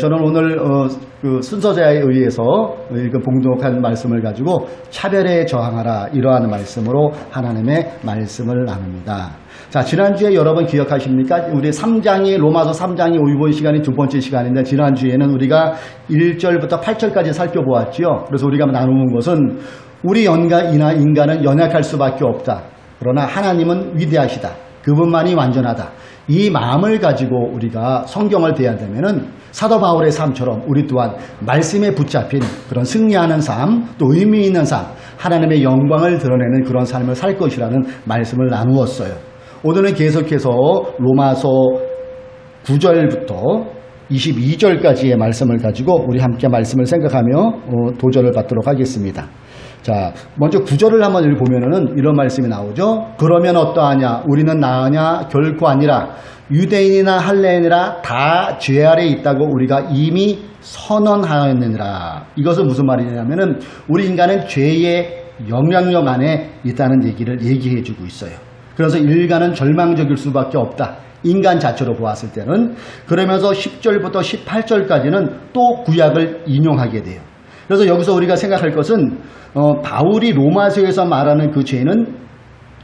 저는 오늘 그 순서자에 의해서 봉독한 말씀을 가지고 차별에 저항하라 이러한 말씀으로 하나님의 말씀을 나눕니다. 자, 지난주에 여러분 기억하십니까? 우리 3장이 로마서 3장이 이번 시간이 두 번째 시간인데 지난주에는 우리가 1절부터 8절까지 살펴보았죠. 그래서 우리가 나누는 것은 우리 인간은 연약할 수밖에 없다. 그러나 하나님은 위대하시다. 그분만이 완전하다. 이 마음을 가지고 우리가 성경을 대한다면은 사도 바울의 삶처럼 우리 또한 말씀에 붙잡힌 그런 승리하는 삶, 또 의미 있는 삶, 하나님의 영광을 드러내는 그런 삶을 살 것이라는 말씀을 나누었어요. 오늘은 계속해서 로마서 9절부터 22절까지의 말씀을 가지고 우리 함께 말씀을 생각하며 도전을 받도록 하겠습니다. 자, 먼저 9절을 한번 읽어보면은 이런 말씀이 나오죠. 그러면 어떠하냐? 우리는 나으냐? 결코 아니라 유대인이나 할례인이라 다 죄 아래 있다고 우리가 이미 선언하였느니라. 이것은 무슨 말이냐면은 우리 인간은 죄의 영향력 안에 있다는 얘기를 얘기해 주고 있어요. 그래서 인간은 절망적일 수밖에 없다. 인간 자체로 보았을 때는. 그러면서 10절부터 18절까지는 또 구약을 인용하게 돼요. 그래서 여기서 우리가 생각할 것은 바울이 로마서에서 말하는 그 죄는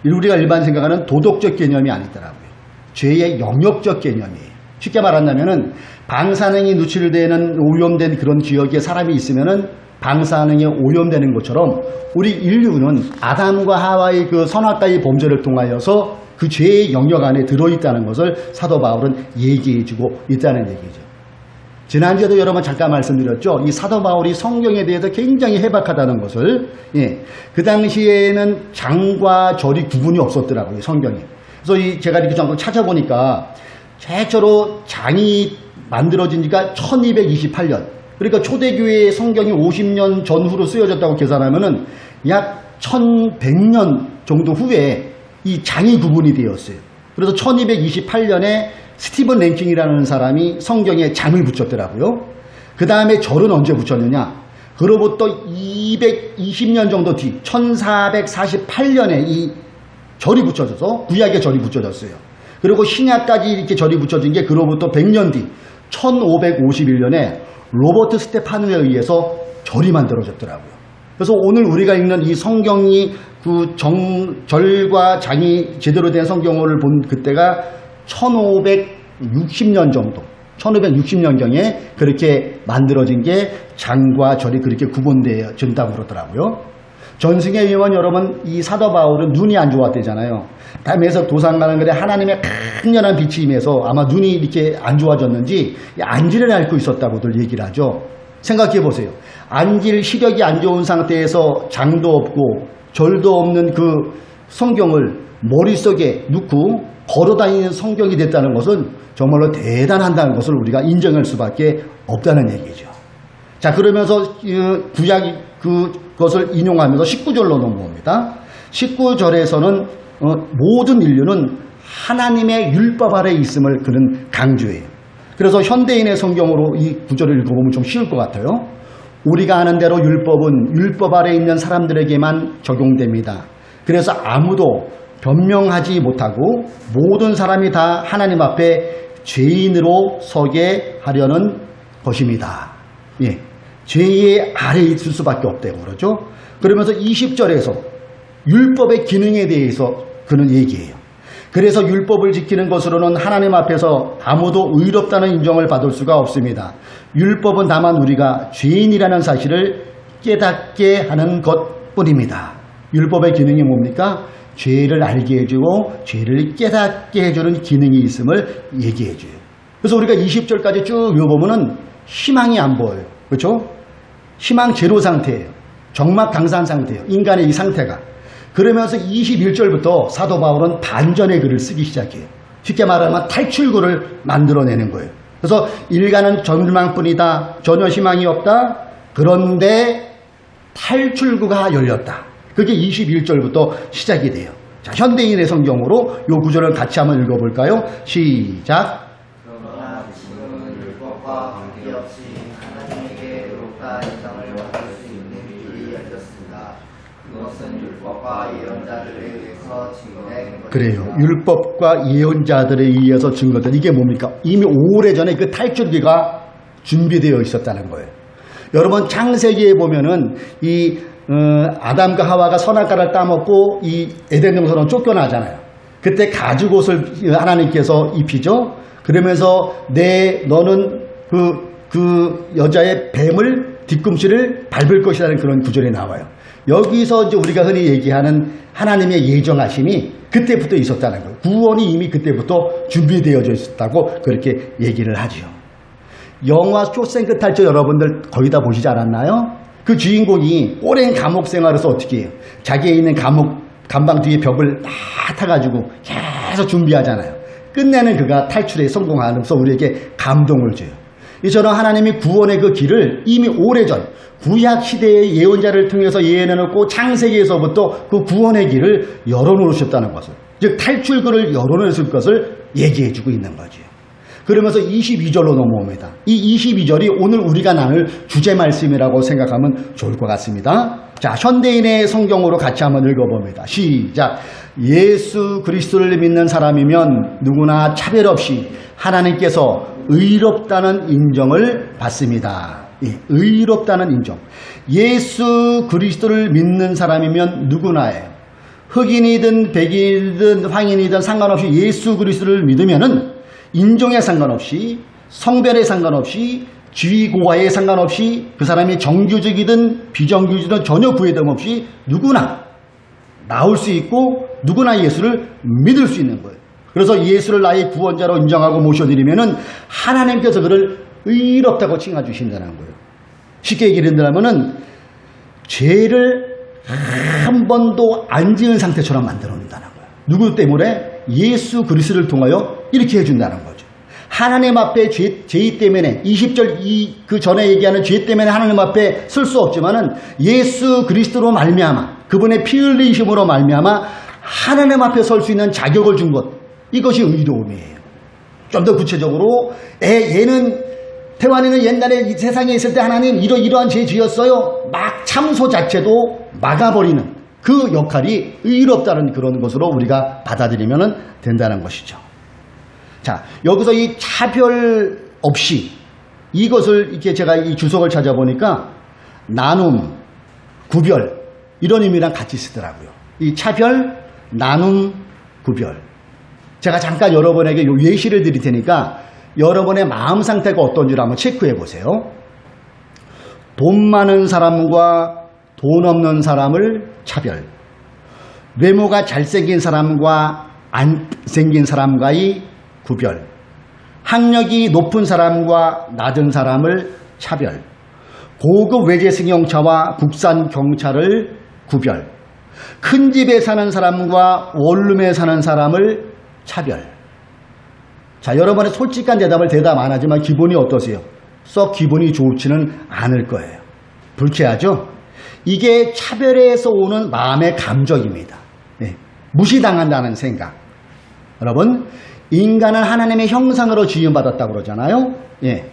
우리가 일반 생각하는 도덕적 개념이 아니더라고요. 죄의 영역적 개념이에요. 쉽게 말한다면은 방사능이 누출되는 오염된 그런 지역에 사람이 있으면은 방사능에 오염되는 것처럼 우리 인류는 아담과 하와의 그 선악과의 범죄를 통하여서 그 죄의 영역 안에 들어있다는 것을 사도 바울은 얘기해주고 있다는 얘기죠. 지난주에도 여러분 잠깐 말씀드렸죠. 이 사도 바울이 성경에 대해서 굉장히 해박하다는 것을. 그 당시에는 장과 절이 구분이 없었더라고요, 성경에. 그래서 제가 이렇게 좀 찾아보니까 최초로 장이 만들어진 지가 1228년. 그러니까 초대교회의 성경이 50년 전후로 쓰여졌다고 계산하면은 약 1100년 정도 후에 이 장이 구분이 되었어요. 그래서 1228년에 스티븐 랭킹이라는 사람이 성경에 장을 붙였더라고요. 그 다음에 절은 언제 붙였느냐? 그로부터 220년 정도 뒤 1448년에 이 절이 붙여져서 구약의 절이 붙여졌어요. 그리고 신약까지 이렇게 절이 붙여진 게 그로부터 100년 뒤 1551년에 로버트 스테판에 의해서 절이 만들어졌더라고요. 그래서 오늘 우리가 읽는 이 성경이 그 절과 장이 제대로 된 성경을 본 그때가 1560년 정도, 1560년경에 그렇게 만들어진 게 장과 절이 그렇게 구분되어진다고 그러더라고요. 전승에 의하면 여러분 이 사도 바울은 눈이 안 좋았대잖아요. 담에서 도상 가는 글에 하나님의 강렬한 빛이 임해서 아마 눈이 이렇게 안 좋아졌는지 안질을 앓고 있었다고들 얘기를 하죠. 생각해 보세요. 안질 시력이 안 좋은 상태에서 장도 없고 절도 없는 그 성경을 머릿속에 넣고 걸어다니는 성경이 됐다는 것은 정말로 대단하다는 것을 우리가 인정할 수밖에 없다는 얘기죠. 자, 그러면서 구약 그것을 인용하면서 19절로 넘어옵니다. 19절에서는 모든 인류는 하나님의 율법 아래 있음을 그는 강조해요. 그래서 현대인의 성경으로 이 구절을 읽어보면 좀 쉬울 것 같아요. 우리가 아는 대로 율법은 율법 아래 있는 사람들에게만 적용됩니다. 그래서 아무도 변명하지 못하고 모든 사람이 다 하나님 앞에 죄인으로 서게 하려는 것입니다. 예, 죄의 아래에 있을 수밖에 없다고 그러죠. 그러면서 20절에서 율법의 기능에 대해서 그는 얘기해요. 그래서 율법을 지키는 것으로는 하나님 앞에서 아무도 의롭다는 인정을 받을 수가 없습니다. 율법은 다만 우리가 죄인이라는 사실을 깨닫게 하는 것뿐입니다. 율법의 기능이 뭡니까? 죄를 알게 해주고 죄를 깨닫게 해주는 기능이 있음을 얘기해줘요. 그래서 우리가 20절까지 쭉 읽어보면은 희망이 안 보여요. 그렇죠? 희망 제로 상태예요. 정막 강산 상태예요. 인간의 이 상태가. 그러면서 21절부터 사도 바울은 반전의 글을 쓰기 시작해요. 쉽게 말하면 탈출구를 만들어내는 거예요. 그래서 인간은 절망뿐이다. 전혀 희망이 없다. 그런데 탈출구가 열렸다. 그게 21절부터 시작이 돼요. 자, 현대인의 성경으로 이 구절을 같이 한번 읽어볼까요? 시작. 그러나 지금은 율법과 관계없이 하나님에게 의롭다 인정을 받을 수 있는 길이 열렸습니다. 그것은 율법과 예언자들에 의해서 증거된 것입니다. 그래요. 율법과 예언자들에 의해서 증거된 이게 뭡니까? 이미 오래전에 그 탈출기가 준비되어 있었다는 거예요. 여러분 창세기에 보면은 이 아담과 하와가 선악과를 따먹고 이 에덴 동산으로 쫓겨나잖아요. 그때 가죽옷을 하나님께서 입히죠. 그러면서 너는 그 여자의 뱀을 뒤꿈치를 밟을 것이라는 그런 구절이 나와요. 여기서 이제 우리가 흔히 얘기하는 하나님의 예정하심이 그때부터 있었다는 거예요. 구원이 이미 그때부터 준비되어져 있었다고 그렇게 얘기를 하죠. 영화 쇼생크 탈출 여러분들 거의 다 보시지 않았나요? 그 주인공이 오랜 감옥 생활에서 어떻게 해요? 자기에 있는 감방 뒤에 벽을 다 타가지고 계속 준비하잖아요. 끝내는 그가 탈출에 성공하면서 우리에게 감동을 줘요. 이처럼 하나님이 구원의 그 길을 이미 오래전 구약 시대의 예언자를 통해서 예언해놓고 창세기에서부터 그 구원의 길을 열어놓으셨다는 것을, 즉 탈출구를 열어놓으실 것을 얘기해주고 있는 거죠. 그러면서 22절로 넘어옵니다. 이 22절이 오늘 우리가 나눌 주제 말씀이라고 생각하면 좋을 것 같습니다. 자, 현대인의 성경으로 같이 한번 읽어봅니다. 시작. 예수 그리스도를 믿는 사람이면 누구나 차별 없이 하나님께서 의롭다는 인정을 받습니다. 예, 의롭다는 인정. 예수 그리스도를 믿는 사람이면 누구나예요. 흑인이든 백인이든 황인이든 상관없이 예수 그리스도를 믿으면은 인종에 상관없이 성별에 상관없이 지위고하에 상관없이 그 사람이 정규직이든 비정규직이든 전혀 구애됨 없이 누구나 나올 수 있고 누구나 예수를 믿을 수 있는 거예요. 그래서 예수를 나의 구원자로 인정하고 모셔드리면은 하나님께서 그를 의롭다고 칭해주신다는 거예요. 쉽게 얘기를 한다면은 죄를 한 번도 안 지은 상태처럼 만들어 놓는다는 거예요. 누구 때문에? 예수 그리스도를 통하여 이렇게 해준다는 거죠. 하나님 앞에 죄 때문에 20절 그 전에 얘기하는 죄 때문에 하나님 앞에 설 수 없지만은 예수 그리스도로 말미암아 그분의 피 흘리심으로 말미암아 하나님 앞에 설 수 있는 자격을 준 것, 이것이 의로움이에요. 좀 더 구체적으로 얘는 태환이는 옛날에 이 세상에 있을 때 하나님 이러한 죄 지었어요. 막 참소 자체도 막아버리는 그 역할이 의롭다는 그런 것으로 우리가 받아들이면 된다는 것이죠. 자, 여기서 이 차별 없이 이것을 이렇게 제가 이 주석을 찾아보니까 나눔, 구별 이런 의미랑 같이 쓰더라고요. 이 차별, 나눔, 구별. 제가 잠깐 여러분에게 요 예시를 드릴 테니까 여러분의 마음 상태가 어떤지를 한번 체크해 보세요. 돈 많은 사람과 돈 없는 사람을 차별, 외모가 잘생긴 사람과 안 생긴 사람과의 구별, 학력이 높은 사람과 낮은 사람을 차별, 고급 외제 승용차와 국산 경차를 구별, 큰 집에 사는 사람과 원룸에 사는 사람을 차별. 자, 여러분의 솔직한 대답 안 하지만 기분이 어떠세요? 썩 기분이 좋지는 않을 거예요. 불쾌하죠? 이게 차별에서 오는 마음의 감정입니다. 네. 무시당한다는 생각. 여러분, 인간은 하나님의 형상으로 지음받았다고 그러잖아요. 예.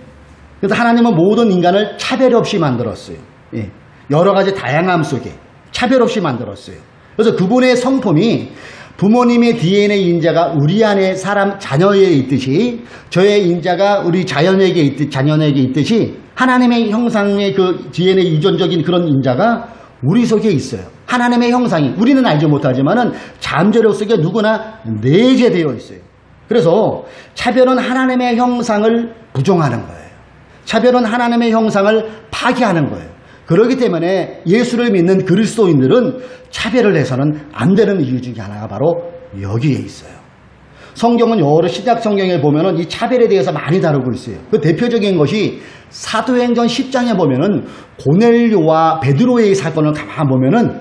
그래서 하나님은 모든 인간을 차별 없이 만들었어요. 예. 여러 가지 다양함 속에 차별 없이 만들었어요. 그래서 그분의 성품이 부모님의 DNA 인자가 우리 안에 사람 자녀에 있듯이 저의 인자가 우리 자녀에게 있듯이 하나님의 형상의 그 DNA 유전적인 그런 인자가 우리 속에 있어요. 하나님의 형상이 우리는 알지 못하지만은 잠재력 속에 누구나 내재되어 있어요. 그래서 차별은 하나님의 형상을 부정하는 거예요. 차별은 하나님의 형상을 파괴하는 거예요. 그렇기 때문에 예수를 믿는 그리스도인들은 차별을 해서는 안 되는 이유 중에 하나가 바로 여기에 있어요. 성경은 여러 신약 성경에 보면은 이 차별에 대해서 많이 다루고 있어요. 그 대표적인 것이 사도행전 10장에 보면은 고넬료와 베드로의 사건을 가만 보면은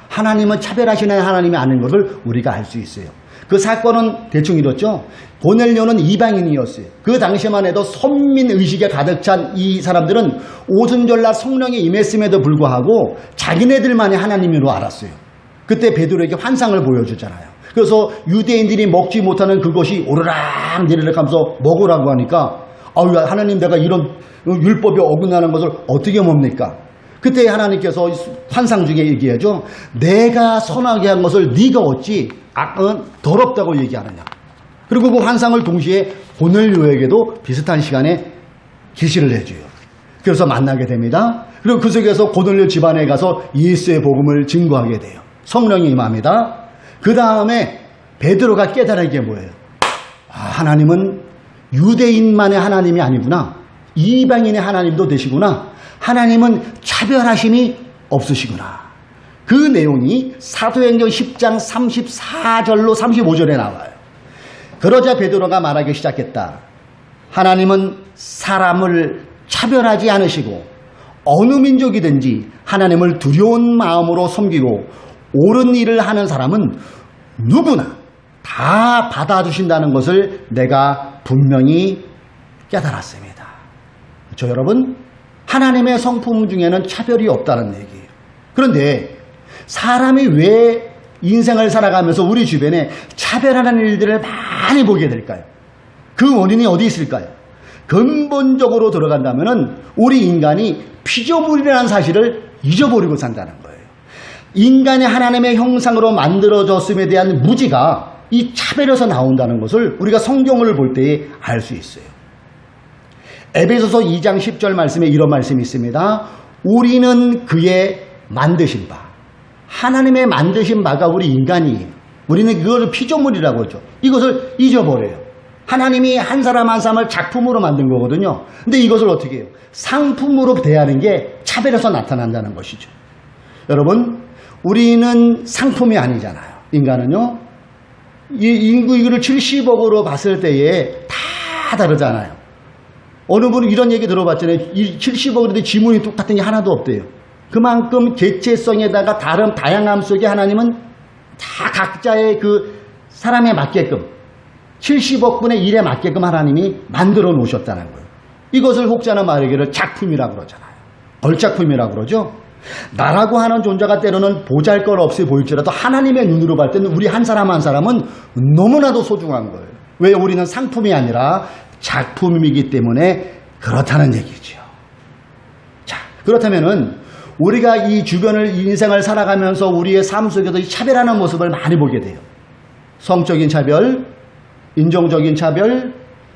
하나님은 차별하시는 하나님이 아닌 것을 우리가 알 수 있어요. 그 사건은 대충 이렇죠. 고넬료는 이방인이었어요. 그 당시만 해도 선민의식에 가득 찬 이 사람들은 오순절날 성령이 임했음에도 불구하고 자기네들만이 하나님으로 알았어요. 그때 베드로에게 환상을 보여주잖아요. 그래서 유대인들이 먹지 못하는 그것이 오르락 내리락 하면서 먹으라고 하니까 하나님 내가 이런 율법에 어긋나는 것을 어떻게 뭡니까? 그때 하나님께서 환상 중에 얘기하죠. 내가 선하게 한 것을 네가 어찌 더럽다고 얘기하느냐. 그리고 그 환상을 동시에 고넬료에게도 비슷한 시간에 계시를 해줘요. 그래서 만나게 됩니다. 그리고 그 속에서 고넬료 집안에 가서 예수의 복음을 증거하게 돼요. 성령이 임합니다. 그 다음에 베드로가 깨달은 게 뭐예요? 하나님은 유대인만의 하나님이 아니구나. 이방인의 하나님도 되시구나. 하나님은 차별하심이 없으시구나. 그 내용이 사도행전 10장 34절로 35절에 나와요. 그러자 베드로가 말하기 시작했다. 하나님은 사람을 차별하지 않으시고 어느 민족이든지 하나님을 두려운 마음으로 섬기고 옳은 일을 하는 사람은 누구나 다 받아주신다는 것을 내가 분명히 깨달았습니다. 그렇죠, 여러분? 하나님의 성품 중에는 차별이 없다는 얘기예요. 그런데 사람이 왜 인생을 살아가면서 우리 주변에 차별하는 일들을 많이 보게 될까요? 그 원인이 어디 있을까요? 근본적으로 들어간다면 우리 인간이 피조물이라는 사실을 잊어버리고 산다는 거예요. 인간이 하나님의 형상으로 만들어졌음에 대한 무지가 이 차별에서 나온다는 것을 우리가 성경을 볼 때에 알 수 있어요. 에베소서 2장 10절 말씀에 이런 말씀이 있습니다. 우리는 그의 만드신 바. 하나님의 만드신 바가 우리 인간이에요. 우리는 그것을 피조물이라고 하죠. 이것을 잊어버려요. 하나님이 한 사람 한 사람을 작품으로 만든 거거든요. 근데 이것을 어떻게 해요? 상품으로 대하는 게 차별에서 나타난다는 것이죠. 여러분, 우리는 상품이 아니잖아요. 인간은요. 이 인구를 70억으로 봤을 때에 다 다르잖아요. 어느 분은 이런 얘기 들어봤잖아요. 이 70억인데 지문이 똑같은 게 하나도 없대요. 그만큼 개체성에다가 다른 다양함 속에 하나님은 다 각자의 그 사람에 맞게끔 70억 분의 1에 맞게끔 하나님이 만들어 놓으셨다는 거예요. 이것을 혹자는 말하기를 작품이라고 그러잖아요. 걸작품이라고 그러죠. 나라고 하는 존재가 때로는 보잘것없이 보일지라도 하나님의 눈으로 볼 때는 우리 한 사람 한 사람은 너무나도 소중한 거예요. 왜? 우리는 상품이 아니라 작품이기 때문에 그렇다는 얘기죠. 자, 그렇다면은 우리가 이 주변을 인생을 살아가면서 우리의 삶 속에서 이 차별하는 모습을 많이 보게 돼요. 성적인 차별, 인종적인 차별,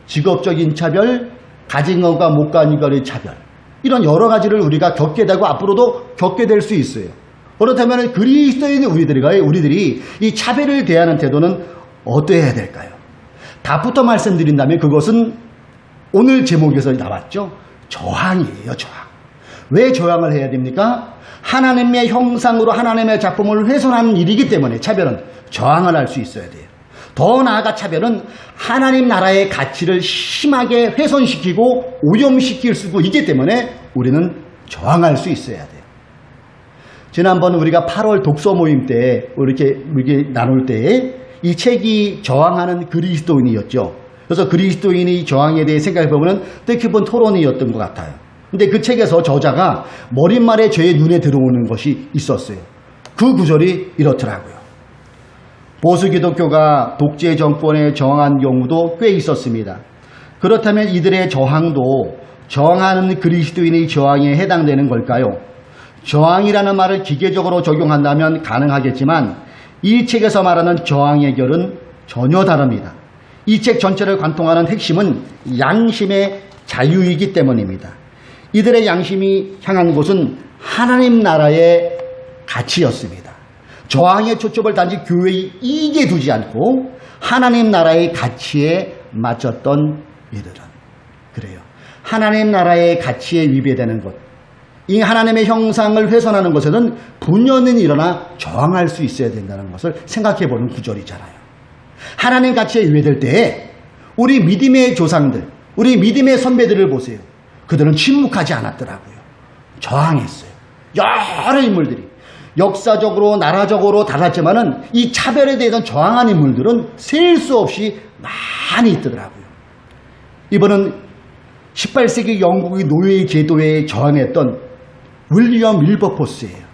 직업적인 차별, 가진 것과 못 가진 것의 차별. 이런 여러 가지를 우리가 겪게 되고 앞으로도 겪게 될 수 있어요. 그렇다면 그리스도인 우리들이 이 차별을 대하는 태도는 어떠해야 될까요? 답부터 말씀드린다면 그것은 오늘 제목에서 나왔죠. 저항이에요. 저항. 왜 저항을 해야 됩니까? 하나님의 형상으로 하나님의 작품을 훼손하는 일이기 때문에 차별은 저항을 할 수 있어야 돼요. 더 나아가 차별은 하나님 나라의 가치를 심하게 훼손시키고 오염시킬 수도 있기 때문에 우리는 저항할 수 있어야 돼요. 지난번 우리가 8월 독서 모임 때 이렇게 나눌 때 이 책이 저항하는 그리스도인이었죠. 그래서 그리스도인이 저항에 대해 생각해보면 뜻깊은 토론이었던 것 같아요. 근데 그 책에서 저자가 머릿말에 제 눈에 들어오는 것이 있었어요. 그 구절이 이렇더라고요. 보수 기독교가 독재 정권에 저항한 경우도 꽤 있었습니다. 그렇다면 이들의 저항도 저항하는 그리스도인의 저항에 해당되는 걸까요? 저항이라는 말을 기계적으로 적용한다면 가능하겠지만 이 책에서 말하는 저항의 결은 전혀 다릅니다. 이 책 전체를 관통하는 핵심은 양심의 자유이기 때문입니다. 이들의 양심이 향한 곳은 하나님 나라의 가치였습니다. 저항의 초점을 단지 교회의 이익에 두지 않고 하나님 나라의 가치에 맞췄던 이들은 그래요. 하나님 나라의 가치에 위배되는 것, 이 하나님의 형상을 훼손하는 것에는 분연히 일어나 저항할 수 있어야 된다는 것을 생각해보는 구절이잖아요. 하나님 가치에 위배될 때에 우리 믿음의 조상들, 우리 믿음의 선배들을 보세요. 그들은 침묵하지 않았더라고요. 저항했어요. 여러 인물들이 역사적으로 나라적으로 달랐지만은 이 차별에 대해서 저항한 인물들은 셀 수 없이 많이 있더라고요. 이번은 18세기 영국의 노예 제도에 저항했던 윌리엄 윌버포스예요.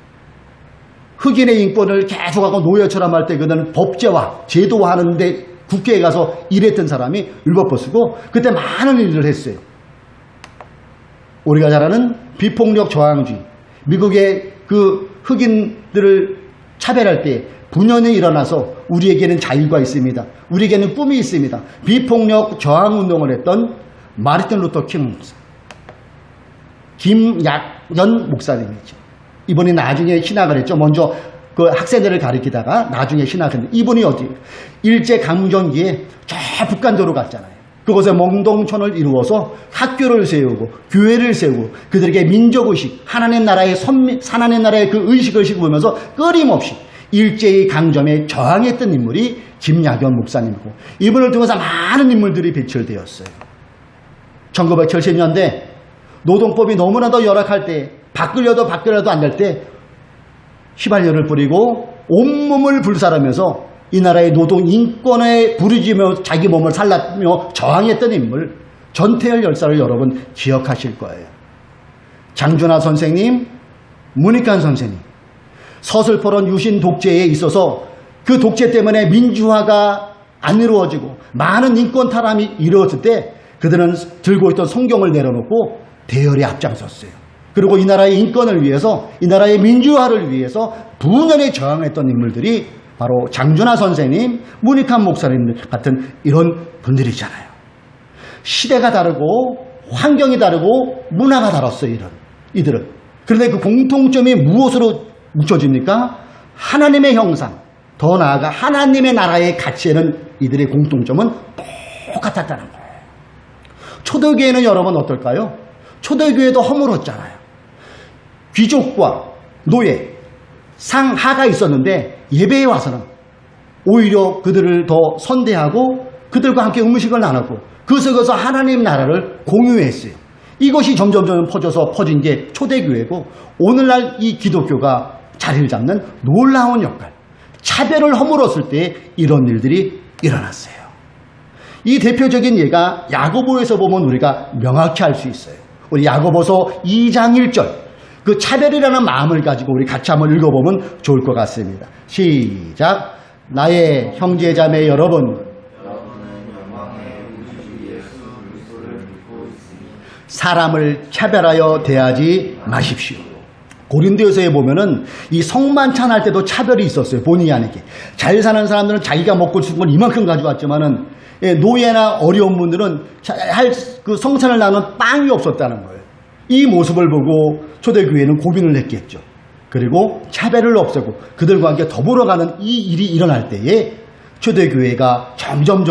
흑인의 인권을 계속하고 노예처럼 할 때 그는 법제화, 제도화하는데 국회에 가서 일했던 사람이 윌버포스고 그때 많은 일을 했어요. 우리가 잘 아는 비폭력 저항주의, 미국의 그 흑인들을 차별할 때 분연히 일어나서 우리에게는 자유가 있습니다. 우리에게는 꿈이 있습니다. 비폭력 저항운동을 했던 마르틴 루터 킹 목사. 김약연 목사님이죠. 이분이 나중에 신학을 했죠. 먼저 그 학생들을 가리키다가 나중에 신학을 했는데 이분이 어디 일제강점기에 저 북간도로 갔잖아요. 그곳에 몽동촌을 이루어서 학교를 세우고 교회를 세우고 그들에게 민족의식, 하나님 나라의 그 의식을 심으면서 끊임없이 일제의 강점에 저항했던 인물이 김약연 목사님이고 이분을 통해서 많은 인물들이 배출되었어요. 1970년대 노동법이 너무나도 열악할 때 바꾸려도 안 될 때 휘발유를 뿌리고 온몸을 불살하면서 이 나라의 노동 인권에 부르짖으며 자기 몸을 살랐며 저항했던 인물 전태열 열사를 여러분 기억하실 거예요. 장준하 선생님, 문익환 선생님, 서슬퍼런 유신 독재에 있어서 그 독재 때문에 민주화가 안 이루어지고 많은 인권 탈환이 이루어질 때 그들은 들고 있던 성경을 내려놓고 대열에 앞장섰어요. 그리고 이 나라의 인권을 위해서, 이 나라의 민주화를 위해서 분연히 저항했던 인물들이 바로 장준하 선생님, 문익환 목사님 같은 이런 분들이잖아요. 시대가 다르고 환경이 다르고 문화가 다랐어요. 이들은. 그런데 그 공통점이 무엇으로 묻혀집니까? 하나님의 형상, 더 나아가 하나님의 나라의 가치에는 이들의 공통점은 똑같았다는 거예요. 초대교회는 여러분 어떨까요? 초대교회도 허물었잖아요. 귀족과 노예, 상하가 있었는데 예배에 와서는 오히려 그들을 더 선대하고 그들과 함께 음식을 나눴고 그 속에서 하나님 나라를 공유했어요. 이것이 점점 퍼진 게 초대교회고 오늘날 이 기독교가 자리를 잡는 놀라운 역할, 차별을 허물었을 때 이런 일들이 일어났어요. 이 대표적인 예가 야고보에서 보면 우리가 명확히 알 수 있어요. 우리 야고보서 2장 1절 그 차별이라는 마음을 가지고 우리 같이 한번 읽어보면 좋을 것 같습니다. 시작. 나의 형제자매 여러분, 사람을 차별하여 대하지 마십시오. 고린도서에 보면은 이 성만찬할 때도 차별이 있었어요. 본의 아니게. 잘 사는 사람들은 자기가 먹고 싶은 걸 이만큼 가져왔지만은 노예나 어려운 분들은 그 성찬을 나누는 빵이 없었다는 거예요. 이 모습을 보고 초대교회는 고민을 했겠죠. 그리고 차별을 없애고 그들과 함께 더불어가는 이 일이 일어날 때에 초대교회가 점점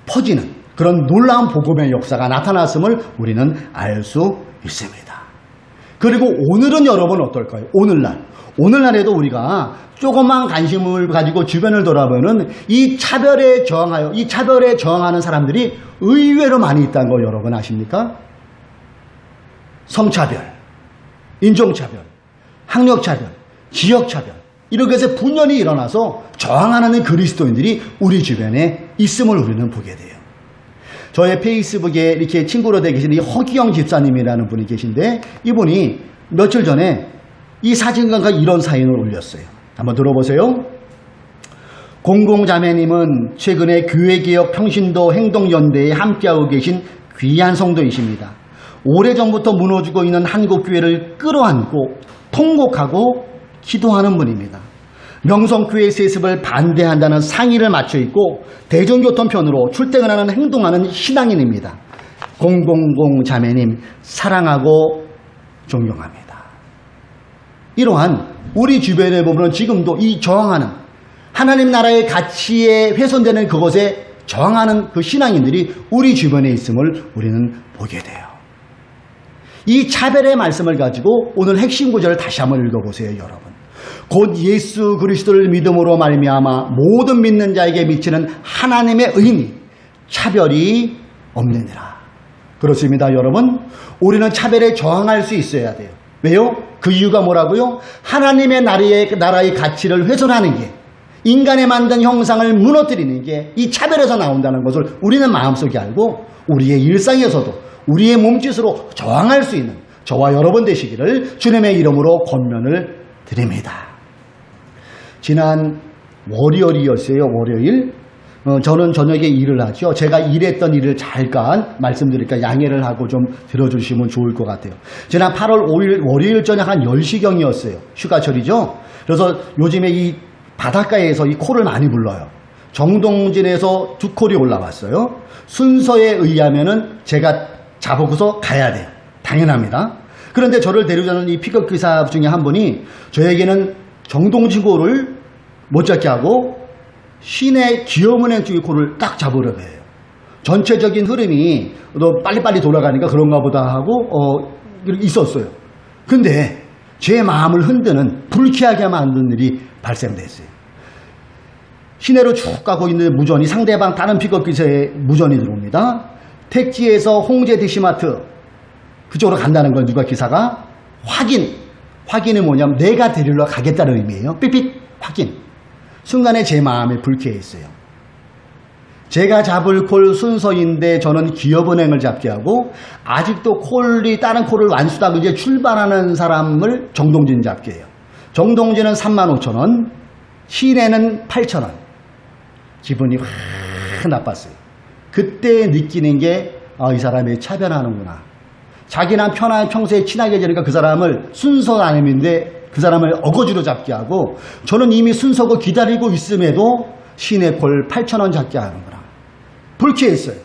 퍼지는 그런 놀라운 복음의 역사가 나타났음을 우리는 알 수 있습니다. 그리고 오늘은 여러분 어떨까요? 오늘날에도 우리가 조금만 관심을 가지고 주변을 돌아보면 이 차별에 저항하는 사람들이 의외로 많이 있다는 걸 여러분 아십니까? 성차별, 인종차별, 학력차별, 지역차별 이렇게 해서 분열이 일어나서 저항하는 그리스도인들이 우리 주변에 있음을 우리는 보게 돼요. 저의 페이스북에 이렇게 친구로 되어 계신 이 허기영 집사님이라는 분이 계신데 이분이 며칠 전에 이 사진과 이런 사연을 올렸어요. 한번 들어보세요. 공공자매님은 최근에 교회개혁 평신도 행동연대에 함께하고 계신 귀한 성도이십니다. 오래전부터 무너지고 있는 한국교회를 끌어안고 통곡하고 기도하는 분입니다. 명성교회 세습을 반대한다는 상의를 맞춰 있고 대중교통편으로 출퇴근하는 행동하는 신앙인입니다. 000 자매님 사랑하고 존경합니다. 이러한 우리 주변에 보면 지금도 이 저항하는 하나님 나라의 가치에 훼손되는 그것에 저항하는 그 신앙인들이 우리 주변에 있음을 우리는 보게 돼요. 이 차별의 말씀을 가지고 오늘 핵심 구절을 다시 한번 읽어보세요. 여러분. 곧 예수 그리스도를 믿음으로 말미암아 모든 믿는 자에게 미치는 하나님의 의니 차별이 없느니라. 그렇습니다. 여러분. 우리는 차별에 저항할 수 있어야 돼요. 왜요? 그 이유가 뭐라고요? 하나님의 나라의 가치를 훼손하는 게 인간의 만든 형상을 무너뜨리는 게 이 차별에서 나온다는 것을 우리는 마음속에 알고 우리의 일상에서도 우리의 몸짓으로 저항할 수 있는 저와 여러분 되시기를 주님의 이름으로 권면을 드립니다. 지난 월요일이었어요. 월요일. 저는 저녁에 일을 하죠. 제가 일했던 일을 잠깐 말씀드리니까 양해를 하고 좀 들어주시면 좋을 것 같아요. 지난 8월 5일 월요일 저녁 한 10시경이었어요. 휴가철이죠. 그래서 요즘에 이 바닷가에서 이 코를 많이 불러요. 정동진에서 2콜이 올라왔어요. 순서에 의하면은 제가 잡고서 가야 돼요. 당연합니다. 그런데 저를 데려다는 이 픽업 기사 중에 한 분이 저에게는 정동지고를 못 잡게 하고 시내 기업은행 쪽의 코를 딱 잡으려고 해요. 전체적인 흐름이 너 빨리빨리 돌아가니까 그런가 보다 하고 있었어요. 근데 제 마음을 흔드는 불쾌하게 만드는 일이 발생됐어요. 시내로 쭉 가고 있는 무전이 상대방 다른 픽업 기사의 무전이 들어옵니다. 택지에서 홍제 대시마트 그쪽으로 간다는 걸 누가 기사가 확인이 뭐냐면 내가 데리러 가겠다는 의미예요. 삑삑 확인. 순간에 제 마음이 불쾌했어요. 제가 잡을 콜 순서인데 저는 기업은행을 잡게 하고 아직도 다른 콜을 완수하고 이제 출발하는 사람을 정동진 잡게 해요. 정동진은 35,000원, 시내는 8,000원. 기분이 확 나빴어요. 그때 느끼는 게 이 사람이 차별하는구나. 자기랑 평소에 친하게 지니까 그 사람을 순서 아님인데 그 사람을 어거지로 잡게 하고 저는 이미 순서고 기다리고 있음에도 시내 콜 8,000원 잡게 하는구나. 불쾌했어요.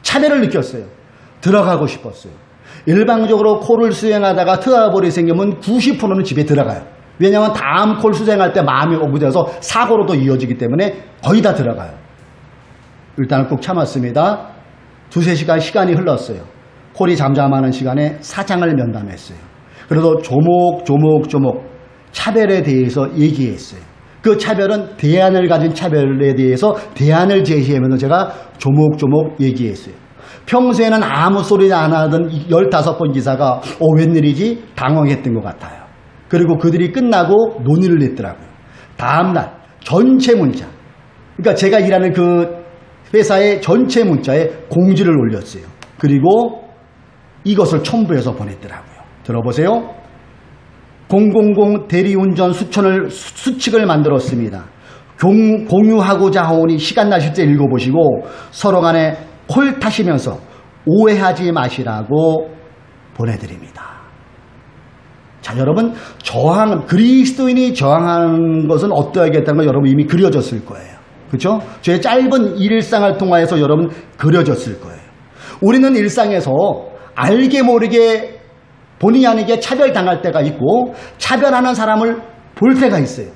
차별을 느꼈어요. 들어가고 싶었어요. 일방적으로 콜을 수행하다가 트러블이 생기면 90%는 집에 들어가요. 왜냐하면 다음 콜 수행할 때 마음이 오그져서 사고로도 이어지기 때문에 거의 다 들어가요. 일단은 꼭 참았습니다. 2-3시간 시간이 흘렀어요. 콜이 잠잠하는 시간에 사장을 면담했어요. 그래도 조목조목 차별에 대해서 얘기했어요. 그 차별은 대안을 가진 차별에 대해서 대안을 제시하면서 제가 조목조목 얘기했어요. 평소에는 아무 소리 안 하던 15번 기사가 웬일이지 당황했던 것 같아요. 그리고 그들이 끝나고 논의를 냈더라고요. 다음날 전체 문자, 그러니까 제가 일하는 그 회사의 전체 문자에 공지를 올렸어요. 그리고 이것을 첨부해서 보냈더라고요. 들어보세요. 000 대리운전 수칙을 만들었습니다. 공유하고자 하오니 시간 나실 때 읽어보시고 서로 간에 콜 타시면서 오해하지 마시라고 보내드립니다. 자, 여러분, 그리스도인이 저항하는 것은 어떠하겠다는 걸 여러분 이미 그려졌을 거예요. 그렇죠? 저의 짧은 일상을 통하여서 여러분 그려졌을 거예요. 우리는 일상에서 알게 모르게 본의 아니게 차별당할 때가 있고 차별하는 사람을 볼 때가 있어요.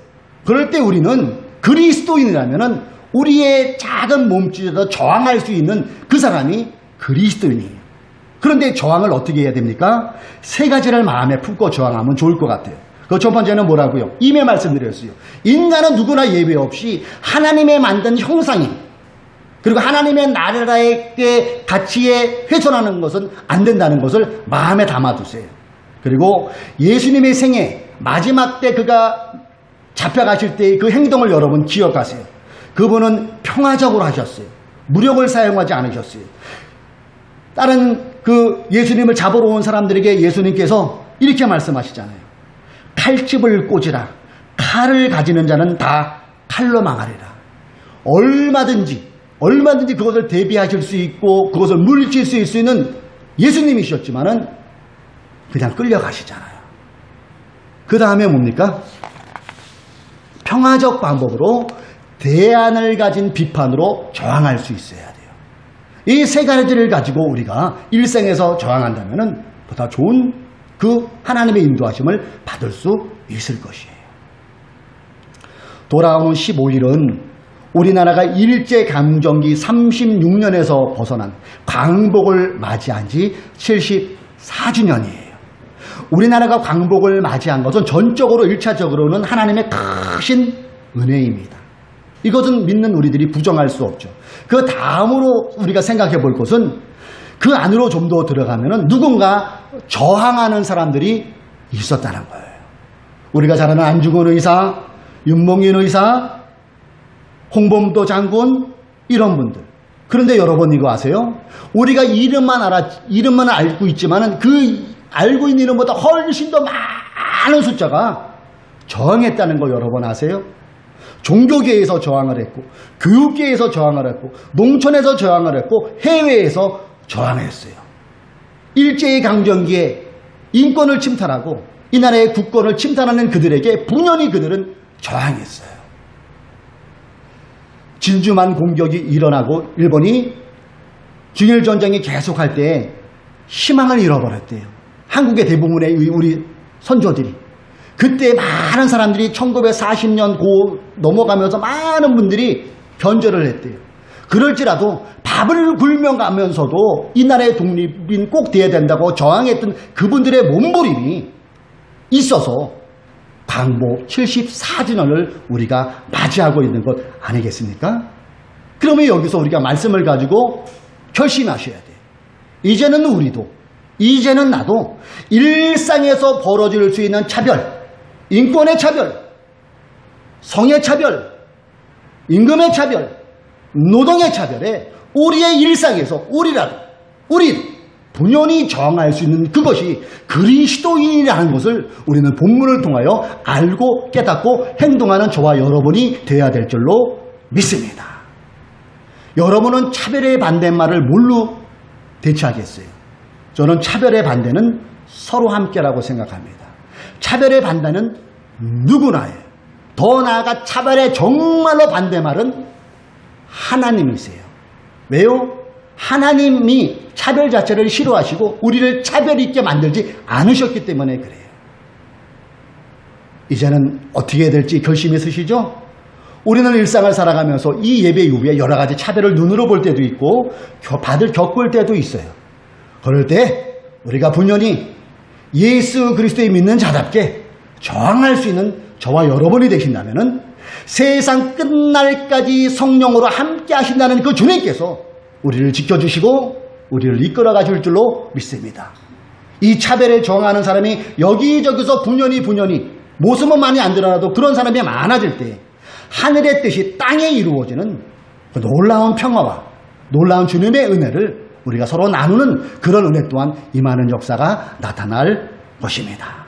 그럴 때 우리는 그리스도인이라면 우리의 작은 몸짓에도 저항할 수 있는 그 사람이 그리스도인이에요. 그런데 저항을 어떻게 해야 됩니까? 3가지를 마음에 품고 저항하면 좋을 것 같아요. 그 첫 번째는 뭐라고요? 이미 말씀드렸어요. 인간은 누구나 예외 없이 하나님의 만든 형상이 그리고 하나님의 나라의 가치에 훼손하는 것은 안 된다는 것을 마음에 담아두세요. 그리고 예수님의 생애 마지막 때 그가 잡혀가실 때의 그 행동을 여러분 기억하세요. 그분은 평화적으로 하셨어요. 무력을 사용하지 않으셨어요. 다른 그 예수님을 잡으러 온 사람들에게 예수님께서 이렇게 말씀하시잖아요. 칼집을 꽂으라. 칼을 가지는 자는 다 칼로 망하리라. 얼마든지 그것을 대비하실 수 있고 그것을 물리칠 수 있는 예수님이셨지만은 그냥 끌려가시잖아요. 그 다음에 뭡니까? 평화적 방법으로 대안을 가진 비판으로 저항할 수 있어야 돼요. 이 3가지를 가지고 우리가 일생에서 저항한다면은 보다 좋은 그 하나님의 인도하심을 받을 수 있을 것이에요. 돌아오는 15일은 우리나라가 일제강점기 36년에서 벗어난 광복을 맞이한 지 74주년이에요. 우리나라가 광복을 맞이한 것은 전적으로 1차적으로는 하나님의 크신 은혜입니다. 이것은 믿는 우리들이 부정할 수 없죠. 그 다음으로 우리가 생각해 볼 것은 그 안으로 좀 더 들어가면은 누군가 저항하는 사람들이 있었다는 거예요. 우리가 잘 아는 안중근 의사, 윤봉인 의사, 홍범도 장군 이런 분들. 그런데 여러분 이거 아세요? 우리가 이름만 알고 있지만은 그 알고 있는 이름보다 훨씬 더 많은 숫자가 저항했다는 거 여러분 아세요? 종교계에서 저항을 했고 교육계에서 저항을 했고 농촌에서 저항을 했고 해외에서 저항했어요. 일제강점기에 인권을 침탈하고 이 나라의 국권을 침탈하는 그들에게 분연히 그들은 저항했어요. 진주만 공격이 일어나고 일본이 중일전쟁이 계속할 때 희망을 잃어버렸대요. 한국의 대부분의 우리 선조들이 그때 많은 사람들이 1940년 넘어가면서 많은 분들이 변절을 했대요. 그럴지라도 밥을 굶어가면서도 이 나라의 독립인 꼭 돼야 된다고 저항했던 그분들의 몸부림이 있어서 광복 74주년을 우리가 맞이하고 있는 것 아니겠습니까? 그러면 여기서 우리가 말씀을 가지고 결심하셔야 돼요. 이제는 우리도, 이제는 나도 일상에서 벌어질 수 있는 차별, 인권의 차별, 성의 차별, 임금의 차별, 노동의 차별에 우리의 일상에서 우리 분연히 저항할 수 있는 그것이 그리스도인이라는 것을 우리는 본문을 통하여 알고 깨닫고 행동하는 저와 여러분이 되어야 될 줄로 믿습니다. 여러분은 차별의 반대말을 뭘로 대체하겠어요? 저는 차별의 반대는 서로 함께라고 생각합니다. 차별의 반대는 누구나예요. 더 나아가 차별의 정말로 반대말은 하나님이세요. 왜요? 하나님이 차별 자체를 싫어하시고 우리를 차별 있게 만들지 않으셨기 때문에 그래요. 이제는 어떻게 해야 될지 결심이 쓰시죠? 우리는 일상을 살아가면서 이 예배 이후에 여러 가지 차별을 눈으로 볼 때도 있고 겪을 때도 있어요. 그럴 때 우리가 분연히 예수 그리스도에 믿는 자답게 저항할 수 있는 저와 여러분이 되신다면 세상 끝날까지 성령으로 함께 하신다는 그 주님께서 우리를 지켜주시고 우리를 이끌어 가실 줄로 믿습니다. 이 차별에 저항하는 사람이 여기저기서 분연히 모습은 많이 안 드러나도 그런 사람이 많아질 때 하늘의 뜻이 땅에 이루어지는 그 놀라운 평화와 놀라운 주님의 은혜를 우리가 서로 나누는 그런 은혜 또한 임하는 역사가 나타날 것입니다.